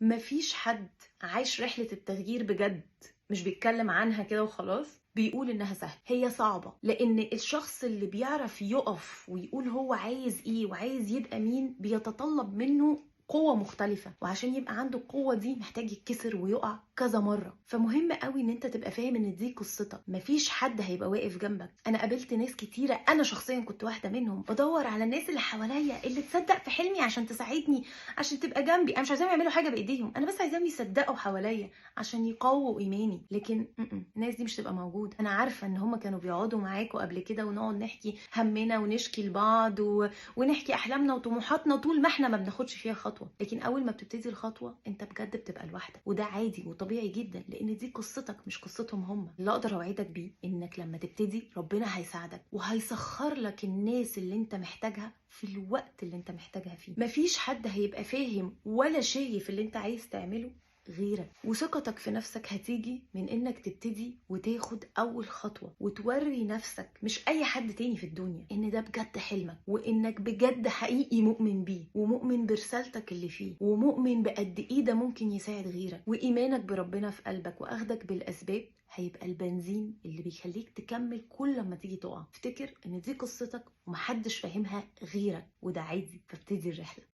مفيش حد عايش رحلة التغيير بجد مش بيتكلم عنها كده وخلاص بيقول انها سهلة. هي صعبة، لان الشخص اللي بيعرف يقف ويقول هو عايز ايه وعايز يبقى مين بيتطلب منه قوة مختلفة، وعشان يبقى عنده القوة دي محتاج يتكسر ويقع كذا مرة. فمهم قوي ان انت تبقى فاهم ان دي قصتك، مفيش حد هيبقى واقف جنبك. انا قابلت ناس كتيرة، انا شخصيا كنت واحدة منهم، بدور على الناس اللي حواليا اللي تصدق في حلمي عشان تساعدني، عشان تبقى جنبي. انا مش عايزاهم يعملوا حاجة بايديهم، انا بس عايزاهم يصدقوا حواليا عشان يقووا ايماني. لكن الناس دي مش تبقى موجودة. انا عارفة ان هم كانوا بيقعدوا معاكوا قبل كده ونقعد نحكي همنا ونشكي لبعض ونحكي احلامنا وطموحاتنا طول ما احنا ما بناخدش فيها خطوه. لكن اول ما بتبتدي الخطوه انت بجد بتبقى لوحدك، وده عادي وطبيعي جدا، لان دي قصتك مش قصتهم هم. اللي اقدر اوعدك بيه انك لما تبتدي ربنا هيساعدك وهيسخر لك الناس اللي انت محتاجها في الوقت اللي انت محتاجها فيه. مفيش حد هيبقى فاهم ولا شايف اللي انت عايز تعمله غيرك. وثقتك في نفسك هتيجي من انك تبتدي وتاخد اول خطوة وتوري نفسك مش اي حد تاني في الدنيا ان ده بجد حلمك، وانك بجد حقيقي مؤمن بيه ومؤمن برسالتك اللي فيه ومؤمن بقد ايه ده ممكن يساعد غيرك. وايمانك بربنا في قلبك واخدك بالاسباب هيبقى البنزين اللي بيخليك تكمل كل ما تيجي تقع. افتكر ان دي قصتك ومحدش فاهمها غيرك، وده عادي. فابتدي الرحلة.